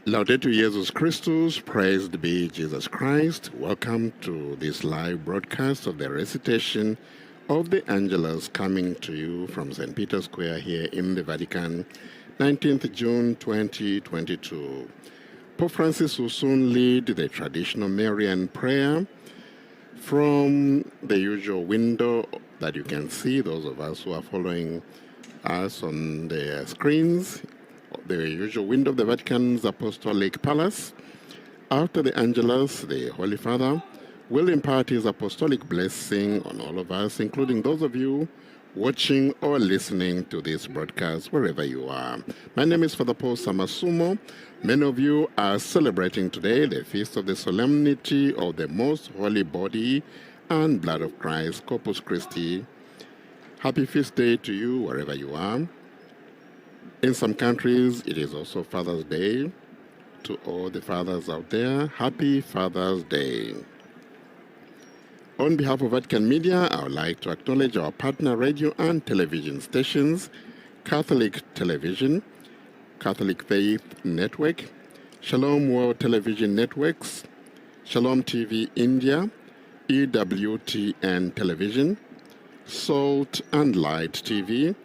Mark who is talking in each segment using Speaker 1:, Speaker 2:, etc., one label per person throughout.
Speaker 1: Laudetur Jesus Christus, praised be Jesus Christ. Welcome to this live broadcast of the recitation of the Angelus coming to you from St. Peter's Square here in the Vatican, 19th June 2022. Pope Francis will soon lead the traditional Marian prayer from the usual window that you can see, those of us who are following us on the screens, the usual window of the Vatican's Apostolic Palace. After the Angelus, the Holy Father will impart his apostolic blessing on all of us, including those of you watching or listening to this broadcast wherever you are. My name is Father Paul Samasumo. Many of you are celebrating today the feast of the solemnity of the most holy body and blood of Christ, Corpus Christi. Happy feast day to you wherever you are. In some countries, it is also Father's Day. To all the fathers out there, happy Father's Day. On behalf of Vatican Media, I would like to acknowledge our partner radio and television stations, Catholic Television, Catholic Faith Network, Shalom World Television Networks, Shalom TV India, EWTN Television, Salt and Light TV,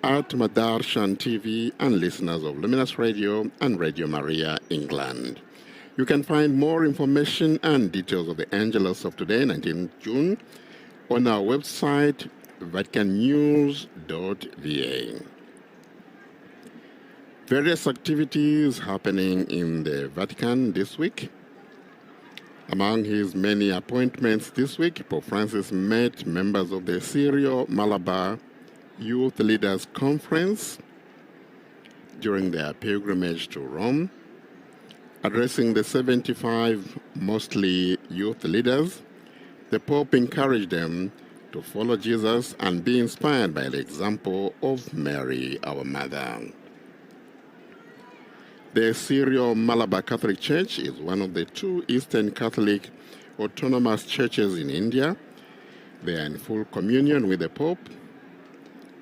Speaker 1: at Madarshan TV, and listeners of Luminous Radio and Radio Maria, England. You can find more information and details of the Angelus of today, 19th June, on our website, vaticannews.va. Various activities happening in the Vatican this week. Among his many appointments this week, Pope Francis met members of the Syrio-Malabar Youth Leaders Conference during their pilgrimage to Rome. Addressing the 75 mostly youth leaders, the Pope encouraged them to follow Jesus and be inspired by the example of Mary, our Mother. The Syrio-Malabar Catholic Church is one of the two Eastern Catholic autonomous churches in India. They are in full communion with the Pope.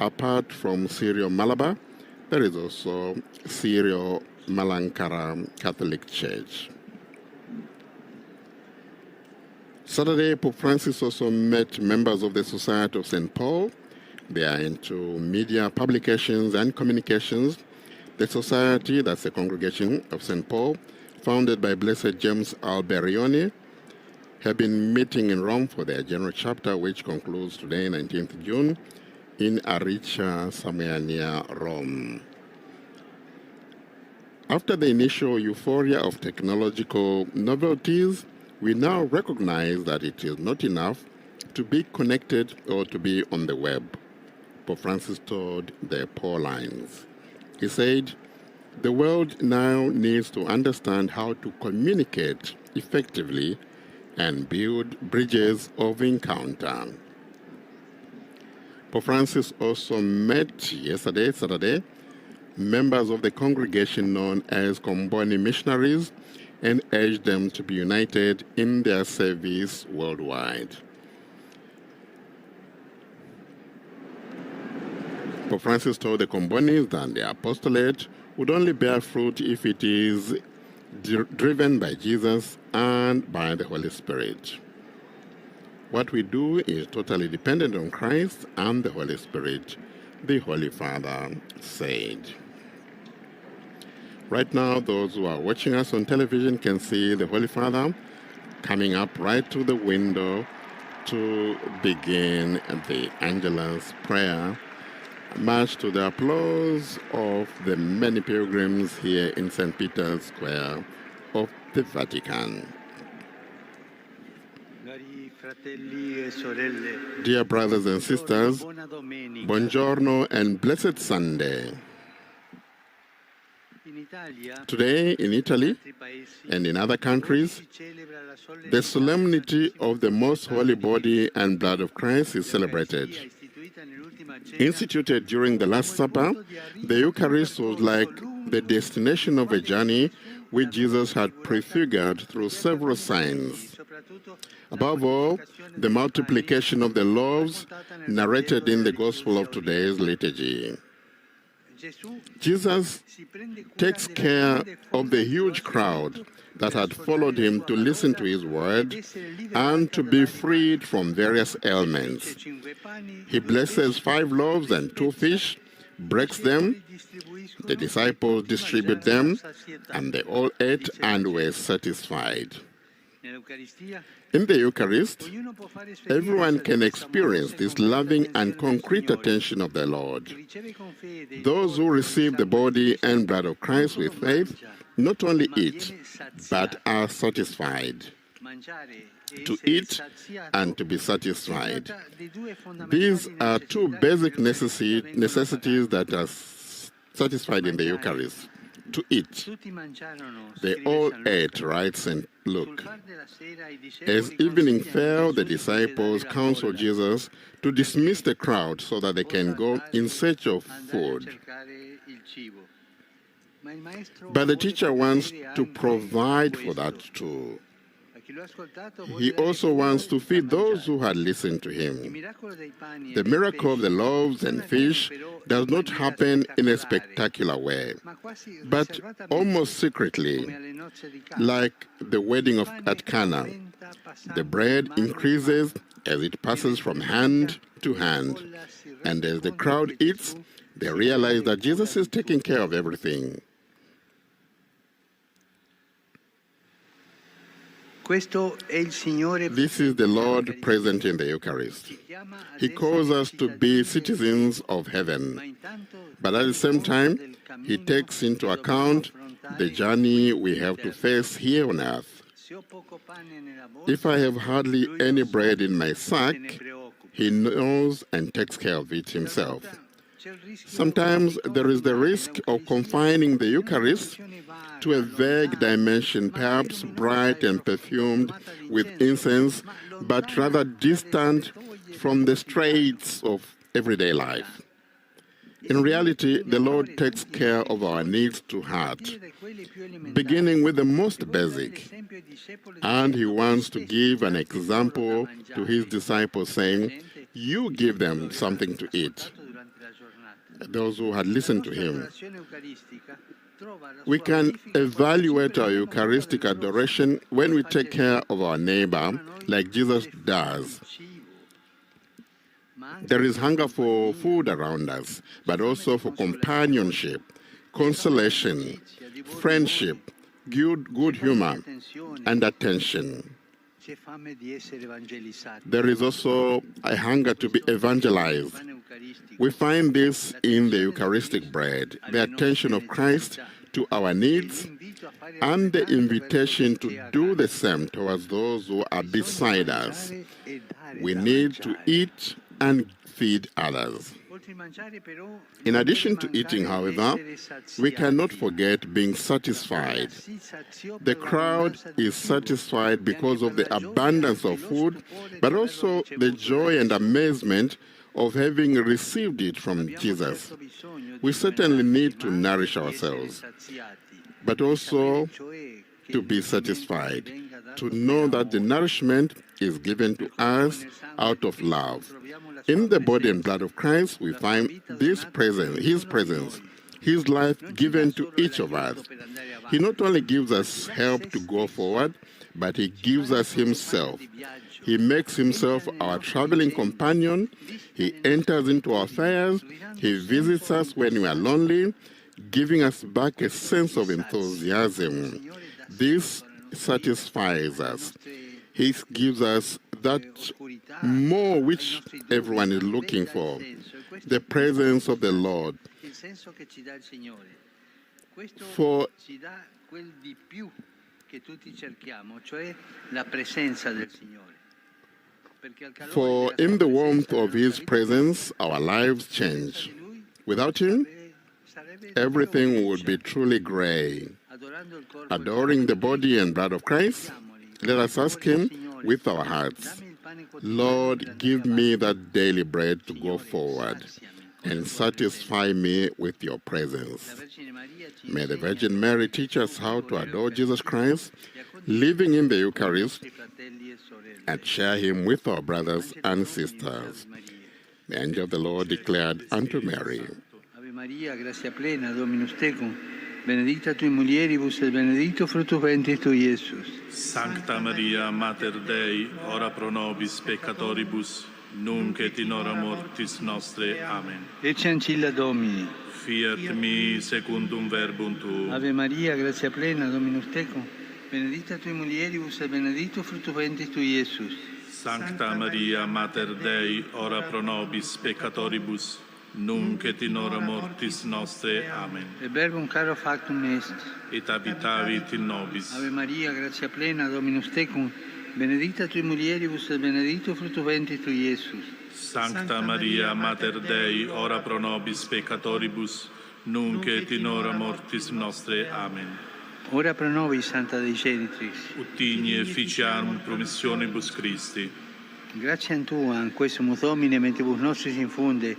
Speaker 1: Apart from Syrio-Malabar, there is also Syrio-Malankara Catholic Church. Saturday, Pope Francis also met members of the Society of St. Paul. They are into media publications and communications. The society, that's the Congregation of St. Paul, founded by Blessed James Alberione, have been meeting in Rome for their general chapter, which concludes today, 19th June, in Aricia, somewhere near Rome. After the initial euphoria of technological novelties, we now recognize that it is not enough to be connected or to be on the web. Pope Francis told the Paulines. He said, the world now needs to understand how to communicate effectively and build bridges of encounter. Pope Francis also met yesterday, Saturday, members of the congregation known as Comboni Missionaries and urged them to be united in their service worldwide. Pope Francis told the Combonis that the apostolate would only bear fruit if it is driven by Jesus and by the Holy Spirit. What we do is totally dependent on Christ and the Holy Spirit, the Holy Father said. Right now, those who are watching us on television can see the Holy Father coming up right to the window to begin the Angelus prayer, much to the applause of the many pilgrims here in St. Peter's Square of the Vatican. Dear brothers and sisters, buongiorno and blessed Sunday. Today in Italy and in other countries, the solemnity of the most holy body and blood of Christ is celebrated. Instituted during the Last Supper, the Eucharist was like the destination of a journey which Jesus had prefigured through several signs. Above all, the multiplication of the loaves narrated in the Gospel of today's liturgy. Jesus takes care of the huge crowd that had followed him to listen to his word and to be freed from various ailments. He blesses 5 loaves and 2 fish, breaks them, the disciples distribute them, and they all ate and were satisfied. In the Eucharist, everyone can experience this loving and concrete attention of the Lord. Those who receive the body and blood of Christ with faith not only eat, but are satisfied. To eat and to be satisfied. These are 2 basic necessities that are satisfied in the Eucharist. To eat. They all ate, writes St. Luke. As evening fell, the disciples counseled Jesus to dismiss the crowd so that they can go in search of food. But the teacher wants to provide for that too. He also wants to feed those who had listened to him. The miracle of the loaves and fish does not happen in a spectacular way, but almost secretly, like the wedding at Cana. The bread increases as it passes from hand to hand, and as the crowd eats, they realize that Jesus is taking care of everything. This is the Lord present in the Eucharist. He calls us to be citizens of heaven, but at the same time, he takes into account the journey we have to face here on earth. If I have hardly any bread in my sack, he knows and takes care of it himself. Sometimes there is the risk of confining the Eucharist to a vague dimension, perhaps bright and perfumed with incense, but rather distant from the straits of everyday life. In reality, the Lord takes care of our needs to heart, beginning with the most basic. And he wants to give an example to his disciples, saying, "You give them something to eat." Those who had listened to him. We can evaluate our Eucharistic adoration when we take care of our neighbor like Jesus does. There is hunger for food around us, but also for companionship, consolation, friendship, good humor, and attention. There is also a hunger to be evangelized. We find this in the Eucharistic bread, the attention of Christ to our needs, and the invitation to do the same towards those who are beside us. We need to eat and feed others. In addition to eating, however, we cannot forget being satisfied. The crowd is satisfied because of the abundance of food, but also the joy and amazement of having received it from Jesus. We certainly need to nourish ourselves, but also to be satisfied, to know that the nourishment is given to us out of love. In the body and blood of Christ, we find this presence, his life given to each of us. He not only gives us help to go forward, but he gives us himself. He makes himself our traveling companion. He enters into our affairs. He visits us when we are lonely, giving us back a sense of enthusiasm. This satisfies us. He gives us that more which everyone is looking for, the presence of the Lord. For in the warmth of his presence, our lives change. Without him, everything would be truly gray. Adoring the body and blood of Christ, let us ask him with our hearts, Lord, give me that daily bread to go forward and satisfy me with your presence. May the Virgin Mary teach us how to adore Jesus Christ, living in the Eucharist, and share him with our brothers and sisters. The angel of the Lord declared unto Mary,
Speaker 2: Maria, grazia plena, Dominus tecum, benedicta tui mulieribus et benedictus fructus ventris tui, Iesus.
Speaker 3: Sancta Maria, Mater Dei, ora pro nobis peccatoribus, nunc et in hora mortis nostre. Amen.
Speaker 2: Ecce ancilla Domini.
Speaker 3: Fiat mi secundum verbum tuum.
Speaker 2: Ave Maria, grazia plena, Dominus tecum, benedicta tui mulieribus et benedictus fructus ventris tui, Iesus.
Speaker 3: Sancta Maria, Mater Dei, ora pro nobis peccatoribus, nunc et in hora mortis nostre. Amen.
Speaker 2: Et verbum caro factum est.
Speaker 3: Et habitavit in nobis.
Speaker 2: Ave Maria, grazia plena, Dominus tecum, benedicta tui mulieribus et benedictus fructus ventris tui, Iesus.
Speaker 3: Sancta Maria, Mater Dei, ora pro nobis peccatoribus, nunc et in hora mortis nostre. Amen.
Speaker 2: Ora pro nobis, Santa Dei Genitrix.
Speaker 3: Uttigni efficiarum promissionibus Christi.
Speaker 2: Grazie a Tua, in questo Domine, mentibus nostris infunde,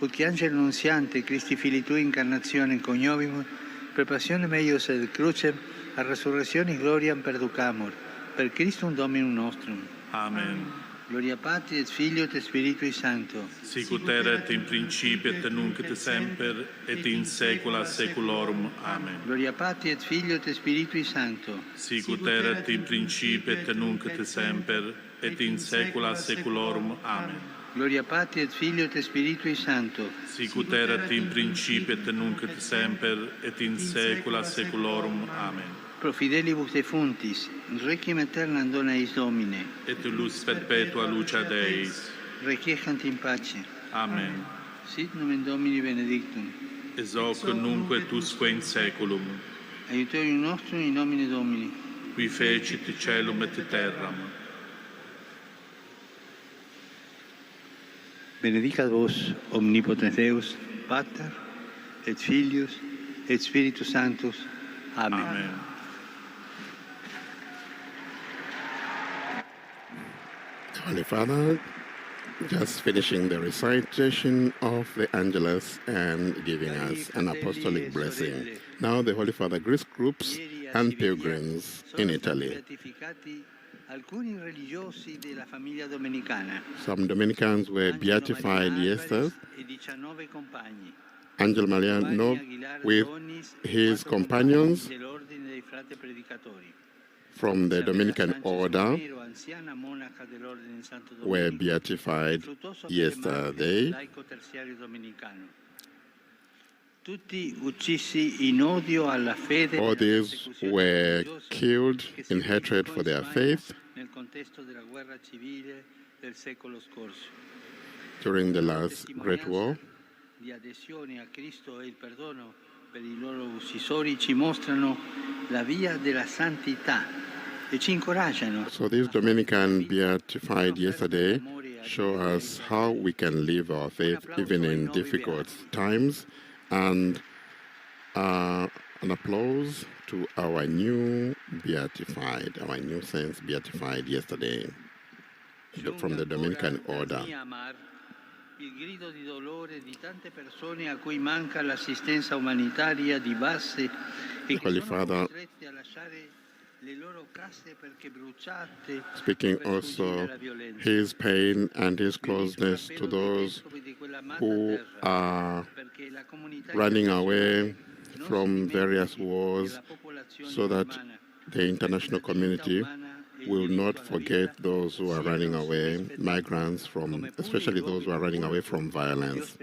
Speaker 2: ut che angelo nunziante, Christi Fili Tui, incarnazione coniovimus, per passione meius et crucem, a resurrezione gloriam perducamur, per Christum Dominum nostrum.
Speaker 3: Amen.
Speaker 2: Gloria Patri et Filio et Spiritui Sancto.
Speaker 3: Sicut erat in principio et nunc et semper et in saecula saeculorum. Amen.
Speaker 2: Gloria Patri et Filio et Spiritui Sancto.
Speaker 3: Sicut erat in principio et nunc et semper et in saecula saeculorum. Amen.
Speaker 2: Gloria Patri et Filio et Spiritui Sancto.
Speaker 3: Sicut erat in principio et nunc et semper et in saecula saeculorum. Amen.
Speaker 2: Pro fidelibus defuntis, requiem aeternam dona eis Domine.
Speaker 3: Et lux perpetua lucia Deis.
Speaker 2: Requiescant in pace.
Speaker 3: Amen.
Speaker 2: Sit nomen Domini benedictum.
Speaker 3: Ex hoc nunc et usque in saeculum.
Speaker 2: Aiutorium nostrum in nomine Domini.
Speaker 3: Qui fecit caelum et terram.
Speaker 2: Benedicat vos, omnipotens Deus, Pater, et Filius, et Spiritus Sanctus. Amen.
Speaker 3: Amen.
Speaker 1: Holy Father, just finishing the recitation of the Angelus and giving us an apostolic blessing. Now the Holy Father greets groups and pilgrims in Italy.
Speaker 2: Alcuni religiosi della famiglia domenicana.
Speaker 1: Some Dominicans were beatified yesterday.
Speaker 2: E 19 compagni.
Speaker 1: Angel Mariano with his companions
Speaker 2: Dell'ordine dei frati predicatori.
Speaker 1: from the Dominican order were beatified yesterday. All these were killed in hatred for their faith during the last Great War.
Speaker 2: Di adesione a Cristo e il perdono per i loro uccisori ci mostrano la via della santità e ci incoraggiano.
Speaker 1: So these Dominican beatified yesterday show us how we can live our faith even in difficult times, and an applause to our new beatified, our new saints beatified yesterday from the Dominican order.
Speaker 2: Il grido di dolore di tante persone a cui manca l'assistenza umanitaria di base e che sono costrette a lasciare le loro case perché bruciate.
Speaker 1: Speaking also his pain and his closeness to those who are running away from various wars, so that the international community will not forget those who are running away, migrants from, especially those who are running away from violence.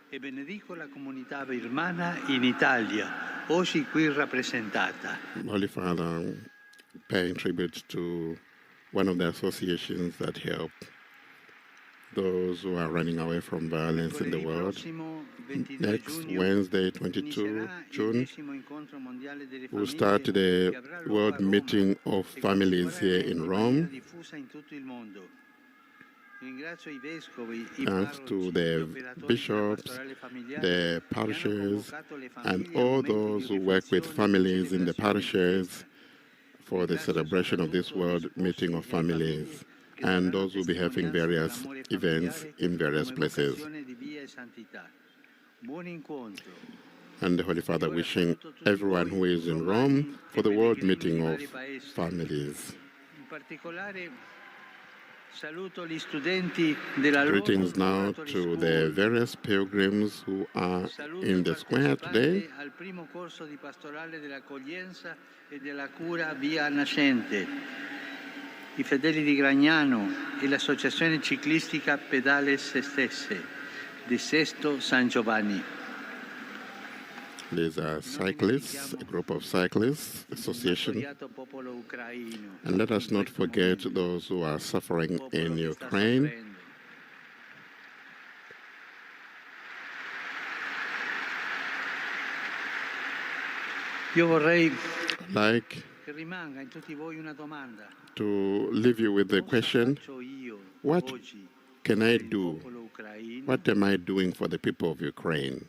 Speaker 2: E benedico la comunità birmana in Italia, oggi qui rappresentata.
Speaker 1: Holy Father, paying tribute to one of the associations that help those who are running away from violence in the world. Next Wednesday, 22 June, we'll start the World Meeting of Families here in Rome. Thanks to the bishops, the parishes, and all those who work with families in the parishes for the celebration of this World Meeting of Families, and those who will be having various events in various places. And the Holy Father wishing everyone who is in Rome for the World Meeting of Families. Greetings now to the various pilgrims who are in the square today.
Speaker 2: Al primo corso di pastorale dell'accoglienza e della cura via Nascente, i fedeli di Gragnano e l'associazione ciclistica Pedale Se Stesse di Sesto San Giovanni.
Speaker 1: These are cyclists, a group of cyclists, association. And let us not forget those who are suffering in Ukraine.
Speaker 2: Io vorrei
Speaker 1: Like
Speaker 2: che rimanga in tutti voi una domanda.
Speaker 1: to leave you with the question, what can I do? What am I doing for the people of Ukraine?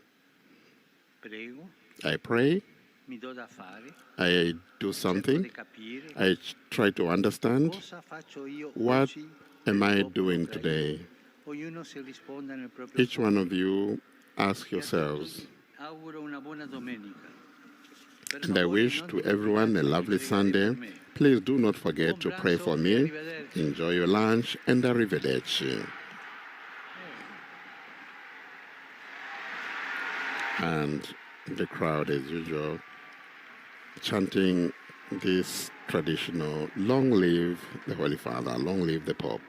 Speaker 2: Prego,
Speaker 1: I pray,
Speaker 2: mi do da fare,
Speaker 1: I do
Speaker 2: cerco
Speaker 1: something,
Speaker 2: di capire
Speaker 1: I try to understand.
Speaker 2: cosa faccio io
Speaker 1: What
Speaker 2: oggi
Speaker 1: am
Speaker 2: per il
Speaker 1: I
Speaker 2: popolo
Speaker 1: doing
Speaker 2: ucraino.
Speaker 1: today?
Speaker 2: Ognuno si risponda nel proprio
Speaker 1: Each one
Speaker 2: fondo.
Speaker 1: of you ask
Speaker 2: E a
Speaker 1: yourselves.
Speaker 2: tutti auguro una buona domenica. Per
Speaker 1: And I
Speaker 2: favore,
Speaker 1: wish
Speaker 2: non
Speaker 1: to everyone a
Speaker 2: dimenticate di
Speaker 1: lovely
Speaker 2: pregare
Speaker 1: Sunday.
Speaker 2: per me.
Speaker 1: Please do not forget to pray for
Speaker 2: Buon
Speaker 1: me.
Speaker 2: pranzo e arrivederci.
Speaker 1: Enjoy your lunch and arrivederci. And the crowd, as usual, chanting this traditional, long live the Holy Father, long live the Pope.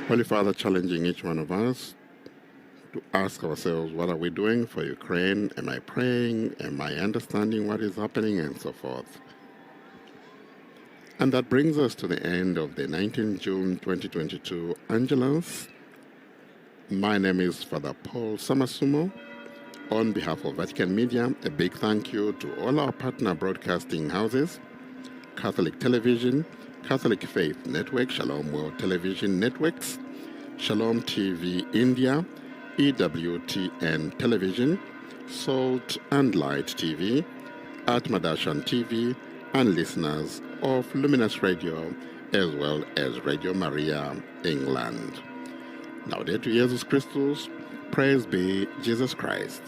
Speaker 1: Holy Father challenging each one of us to ask ourselves, what are we doing for Ukraine? Am I praying? Am I understanding what is happening? And so forth. And that brings us to the end of the 19th June 2022 Angelus. My name is Father Paul Samasumo. On behalf of Vatican Media, a big thank you to all our partner broadcasting houses, Catholic Television, Catholic Faith Network, Shalom World Television Networks, Shalom TV India, EWTN Television, Salt and Light TV, Atmadashan TV, and listeners of Luminous Radio, as well as Radio Maria England. Laudetur Jesus Christus, praise be Jesus Christ.